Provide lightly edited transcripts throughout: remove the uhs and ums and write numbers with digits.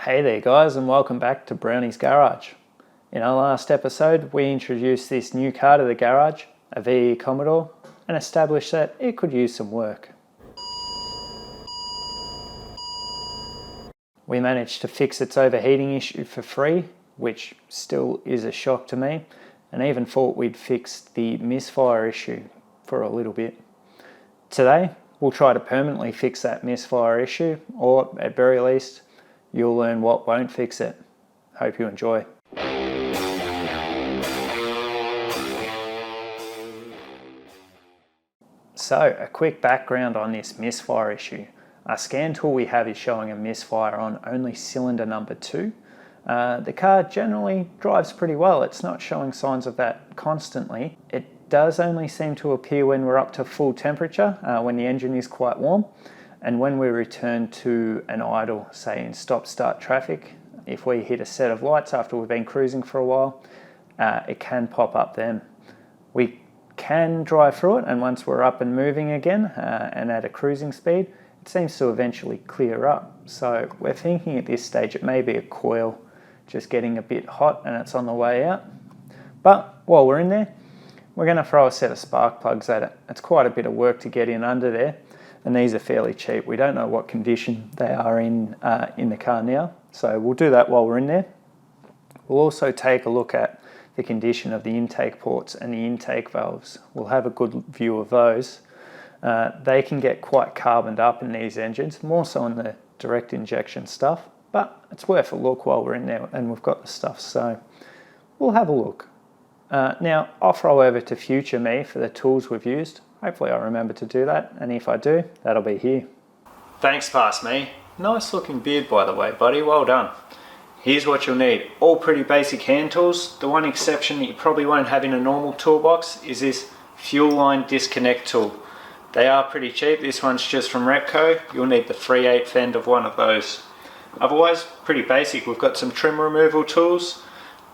Hey there guys, and welcome back to Brownie's Garage. In our last episode we introduced this new car to the garage, a VE Commodore, and established that it could use some work. We managed to fix its overheating issue for free, which still is a shock to me, and even thought we'd fixed the misfire issue for a little bit. Today we'll try to permanently fix that misfire issue, or at very least you'll learn what won't fix it. Hope you enjoy. So, a quick background on this misfire issue. Our scan tool we have is showing a misfire on only cylinder number 2. The car generally drives pretty well. It's not showing signs of that constantly. It does only seem to appear when we're up to full temperature, when the engine is quite warm. And when we return to an idle, say in stop-start traffic, if we hit a set of lights after we've been cruising for a while, it can pop up then. We can drive through it, and once we're up and moving again and at a cruising speed, it seems to eventually clear up. So we're thinking at this stage it may be a coil just getting a bit hot and it's on the way out. But while we're in there, we're going to throw a set of spark plugs at it. It's quite a bit of work to get in under there. And these are fairly cheap. We don't know what condition they are in the car now, so we'll do that while we're in there. We'll also take a look at the condition of the intake ports and the intake valves. We'll have a good view of those. They can get quite carboned up in these engines, more so in the direct injection stuff, but it's worth a look while we're in there and we've got the stuff, so we'll have a look. Now, I'll throw over to future me for the tools we've used. Hopefully I remember to do that, and if I do, that'll be here. Thanks, past me. Nice looking beard by the way, buddy, well done. Here's what you'll need. All pretty basic hand tools. The one exception that you probably won't have in a normal toolbox is this fuel line disconnect tool. They are pretty cheap. This one's just from Repco. You'll need the 3/8 end of one of those. Otherwise, pretty basic. We've got some trim removal tools.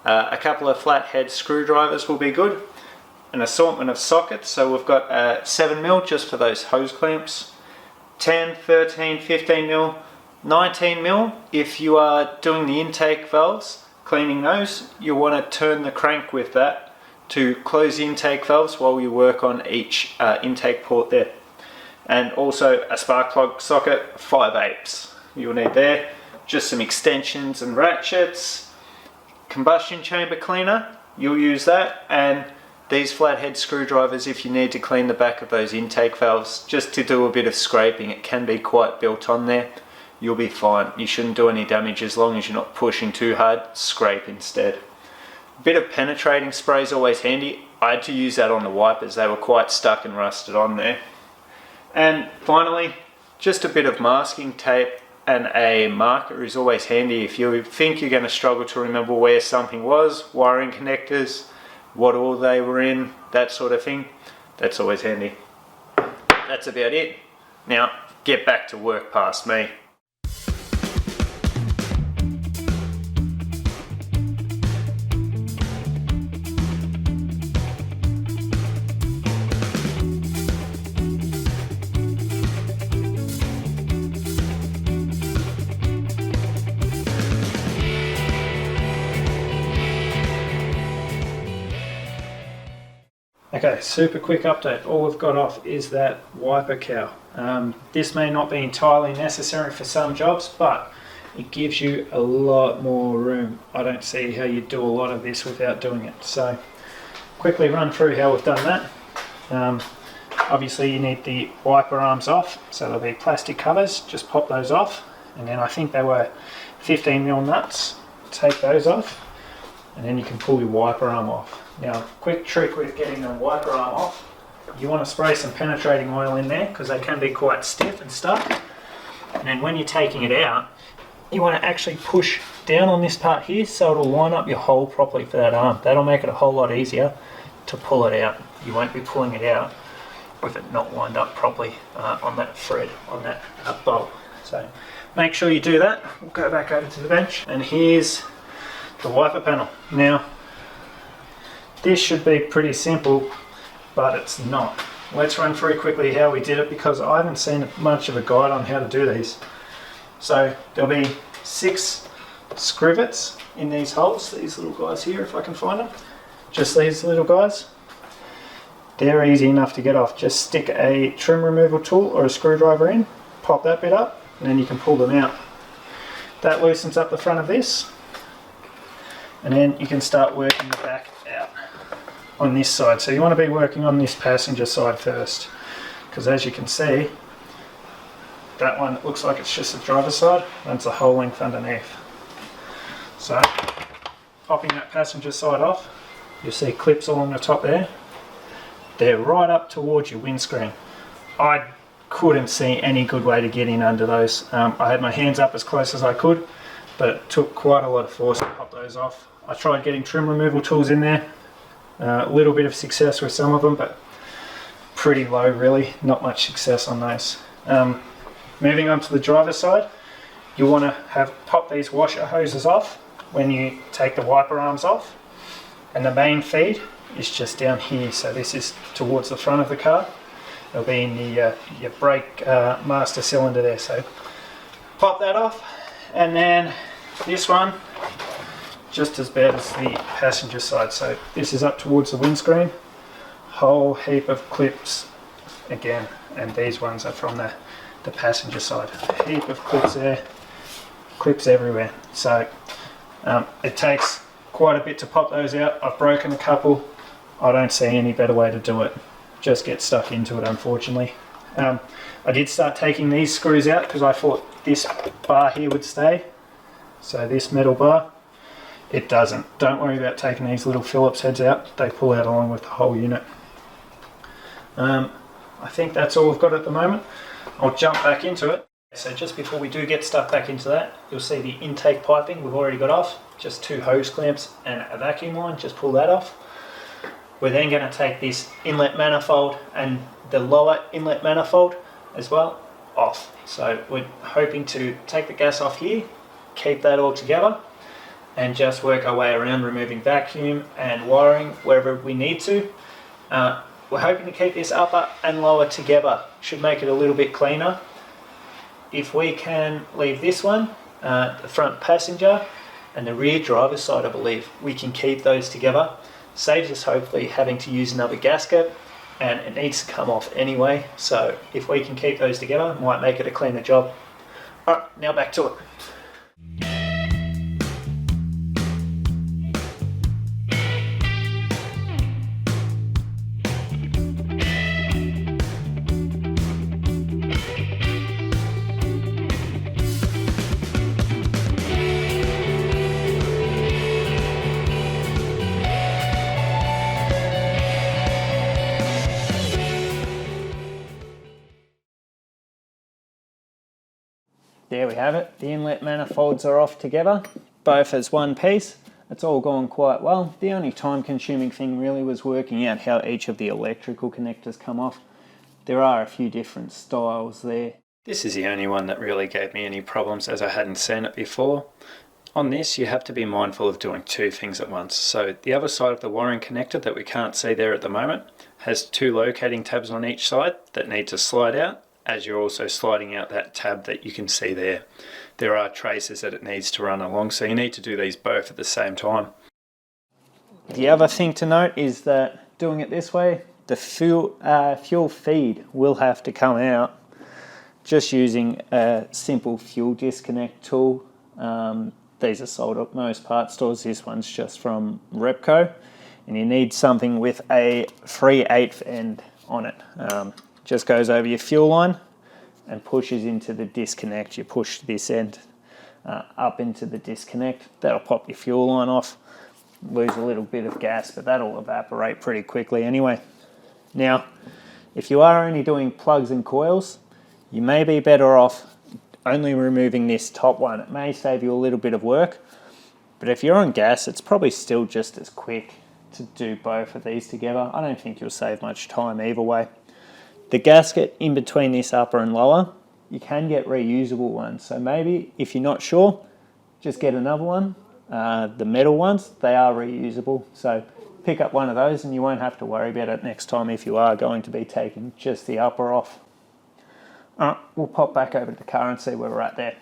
A couple of flathead screwdrivers will be good. An assortment of sockets, so we've got 7mm just for those hose clamps, 10, 13, 15mm, 19mm if you are doing the intake valves, cleaning those. You'll want to turn the crank with that to close the intake valves while you work on each intake port there. And also a spark plug socket, 5/8 you'll need there. Just some extensions and ratchets. Combustion chamber cleaner, you'll use that, and these flathead screwdrivers if you need to clean the back of those intake valves, just to do a bit of scraping. It can be quite built on there. You'll be fine. You shouldn't do any damage as long as you're not pushing too hard. Scrape instead. A bit of penetrating spray is always handy. I had to use that on the wipers. They were quite stuck and rusted on there. And finally, just a bit of masking tape and a marker is always handy if you think you're going to struggle to remember where something was, wiring connectors, what all they were in, that sort of thing. That's always handy. That's about it. Now, get back to work, past me. Okay, super quick update. All we've got off is that wiper cowl. This may not be entirely necessary for some jobs, but it gives you a lot more room. I don't see how you do a lot of this without doing it. So, quickly run through how we've done that. Obviously you need the wiper arms off, so there'll be plastic covers. Just pop those off, and then I think they were 15mm nuts. Take those off, and then you can pull your wiper arm off. Now, quick trick with getting the wiper arm off, you want to spray some penetrating oil in there because they can be quite stiff and stuck. And then when you're taking it out, you want to actually push down on this part here so it'll line up your hole properly for that arm. That'll make it a whole lot easier to pull it out. You won't be pulling it out with it not lined up properly on that thread, on that bolt. So make sure you do that. We'll go back over to the bench, and here's the wiper panel. Now, this should be pretty simple, but it's not. Let's run through quickly how we did it because I haven't seen much of a guide on how to do these. So there'll be 6 scrivets in these holes, these little guys here, if I can find them. Just these little guys. They're easy enough to get off. Just stick a trim removal tool or a screwdriver in, pop that bit up, and then you can pull them out. That loosens up the front of this, and then you can start working the back out on this side. So you want to be working on this passenger side first, because as you can see, that one looks like it's just the driver's side, runs the whole length underneath. So popping that passenger side off, you'll see clips along the top there. They're right up towards your windscreen. I couldn't see any good way to get in under those. I had my hands up as close as I could, but it took quite a lot of force to pop those off. I tried getting trim removal tools in there, a little bit of success with some of them, but pretty low really, not much success on those. Moving on to the driver's side, you want to pop these washer hoses off when you take the wiper arms off, and the main feed is just down here. So this is towards the front of the car. It'll be in the your brake master cylinder there. So pop that off, and then this one just as bad as the passenger side. So this is up towards the windscreen. Whole heap of clips again, and these ones are from the passenger side. A heap of clips there, clips everywhere. So it takes quite a bit to pop those out. I've broken a couple. I don't see any better way to do it. Just get stuck into it, unfortunately. I did start taking these screws out because I thought this bar here would stay. So this metal bar, it doesn't. Don't worry about taking these little Phillips heads out. They pull out along with the whole unit. I think that's all we've got at the moment. I'll jump back into it. So just before we do get stuck back into that, you'll see the intake piping we've already got off. Just 2 hose clamps and a vacuum line, just pull that off. We're then going to take this inlet manifold and the lower inlet manifold as well off. So we're hoping to take the gas off here, keep that all together, and just work our way around removing vacuum and wiring wherever we need to. We're hoping to keep this upper and lower together. Should make it a little bit cleaner. If we can leave this one, the front passenger and the rear driver's side, I believe, we can keep those together. Saves us hopefully having to use another gasket, and it needs to come off anyway. So if we can keep those together, might make it a cleaner job. Alright, now back to it. There we have it. The inlet manifolds are off together, both as one piece. It's all gone quite well. The only time-consuming thing really was working out how each of the electrical connectors come off. There are a few different styles there. This is the only one that really gave me any problems, as I hadn't seen it before. On this, you have to be mindful of doing 2 things at once. So the other side of the wiring connector that we can't see there at the moment has 2 locating tabs on each side that need to slide out, as you're also sliding out that tab that you can see there. There are traces that it needs to run along, so you need to do these both at the same time. The other thing to note is that doing it this way, the fuel feed will have to come out just using a simple fuel disconnect tool. These are sold at most parts stores. This one's just from Repco, and you need something with a 3/8 end on it. Just goes over your fuel line and pushes into the disconnect. You push this end up into the disconnect. That'll pop your fuel line off, lose a little bit of gas, but that'll evaporate pretty quickly anyway. Now, if you are only doing plugs and coils, you may be better off only removing this top one. It may save you a little bit of work, but if you're on gas, it's probably still just as quick to do both of these together. I don't think you'll save much time either way. The gasket in between this upper and lower, you can get reusable ones. So maybe if you're not sure, just get another one. The metal ones, they are reusable. So pick up one of those and you won't have to worry about it next time if you are going to be taking just the upper off. Alright, we'll pop back over to the car and see where we're at there.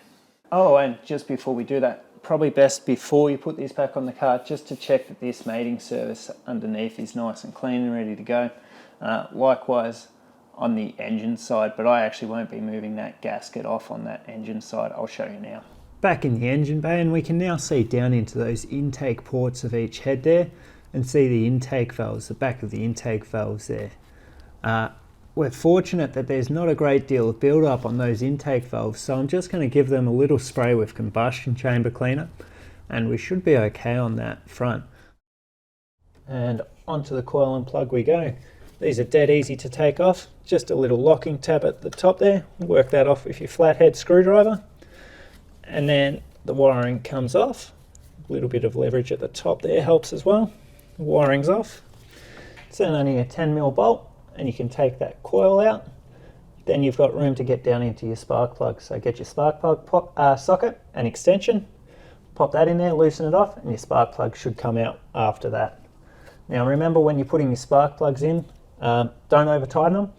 Oh, and just before we do that, probably best before you put this back on the car just to check that this mating surface underneath is nice and clean and ready to go. Likewise on the engine side, but I actually won't be moving that gasket off on that engine side. I'll show you now. Back in the engine bay, and we can now see down into those intake ports of each head there and see the intake valves, the back of the intake valves there. We're fortunate that there's not a great deal of build-up on those intake valves, so I'm just going to give them a little spray with combustion chamber cleaner, and we should be okay on that front. And onto the coil and plug we go. These are dead easy to take off, just a little locking tab at the top there. Work that off with your flathead screwdriver, and then the wiring comes off. A little bit of leverage at the top there helps as well. The wiring's off. It's then only a 10mm bolt, and you can take that coil out. Then you've got room to get down into your spark plug. So get your spark plug socket and extension, pop that in there, loosen it off, and your spark plug should come out after that. Now remember, when you're putting your spark plugs in, don't over tighten them.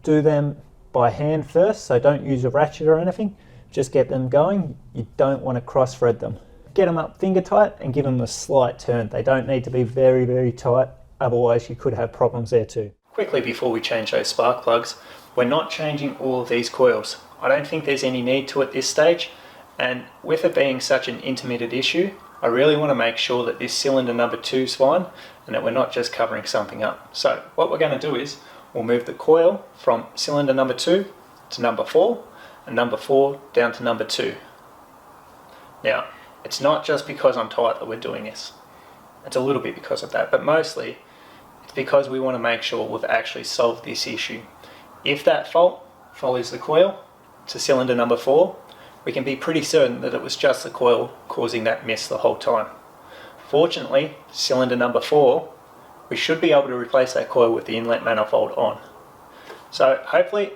Do them by hand first, so don't use a ratchet or anything. Just get them going. You don't want to cross thread them. Get them up finger tight and give them a slight turn. They don't need to be very, very tight, otherwise you could have problems there too. Quickly before we change those spark plugs, we're not changing all of these coils. I don't think there's any need to at this stage, and with it being such an intermittent issue, I really want to make sure that this cylinder number 2 is fine and that we're not just covering something up. So what we're going to do is we'll move the coil from cylinder number 2 to number 4 and number 4 down to number 2. Now, it's not just because I'm tight that we're doing this. It's a little bit because of that, but mostly it's because we want to make sure we've actually solved this issue. If that fault follows the coil to cylinder number 4, we can be pretty certain that it was just the coil causing that miss the whole time. Fortunately, cylinder number 4, we should be able to replace that coil with the inlet manifold on. So hopefully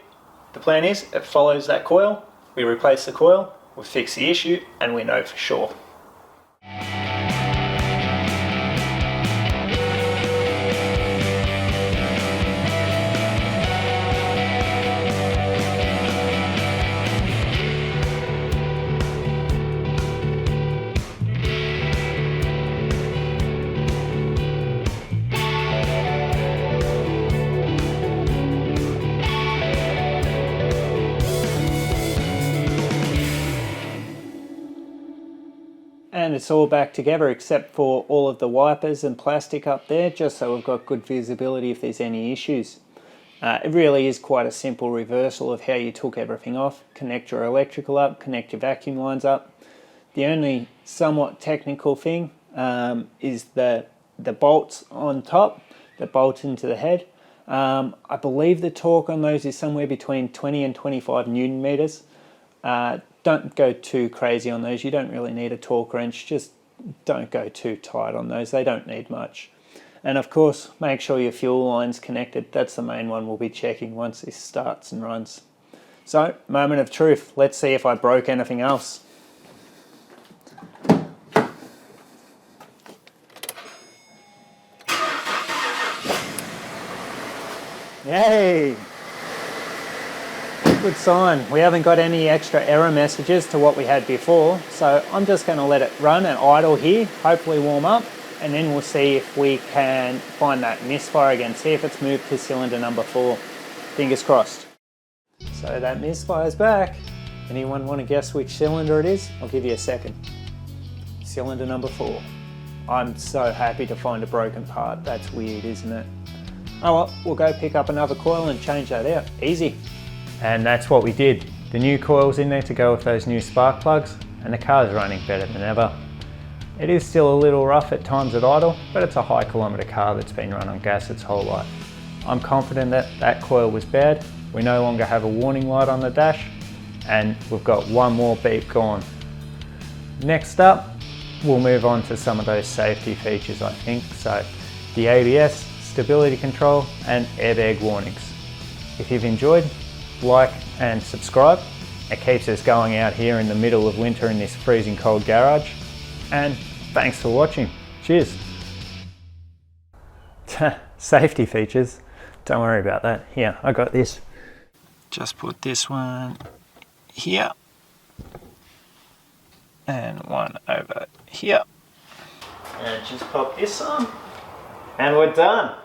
the plan is it follows that coil, we replace the coil, we fix the issue, and we know for sure. And it's all back together except for all of the wipers and plastic up there, just so we've got good visibility if there's any issues. It really is quite a simple reversal of how you took everything off. Connect your electrical up, connect your vacuum lines up. The only somewhat technical thing is the bolts on top that bolt into the head. I believe the torque on those is somewhere between 20 and 25 Newton meters. Don't go too crazy on those. You don't really need a torque wrench. Just don't go too tight on those. They don't need much. And of course, make sure your fuel line's connected. That's the main one we'll be checking once this starts and runs. So, moment of truth. Let's see if I broke anything else. Yay! Good sign. We haven't got any extra error messages to what we had before, so I'm just going to let it run and idle here, hopefully warm up, and then we'll see if we can find that misfire again, see if it's moved to cylinder number 4. Fingers crossed. So that misfire's back. Anyone want to guess which cylinder it is? I'll give you a second. Cylinder number 4. I'm so happy to find a broken part. That's weird, isn't it? Oh well, we'll go pick up another coil and change that out. Easy. And that's what we did. The new coil's in there to go with those new spark plugs, and the car's running better than ever. It is still a little rough at times at idle, but it's a high kilometre car that's been run on gas its whole life. I'm confident that that coil was bad. We no longer have a warning light on the dash, and we've got one more beep gone. Next up, we'll move on to some of those safety features, I think. So the ABS, stability control, and airbag warnings. If you've enjoyed, like and subscribe. It keeps us going out here in the middle of winter in this freezing cold garage. And thanks for watching. Cheers. Safety features, don't worry about that. Here, I got this. Just put this one here and one over here. And just pop this on, and we're done.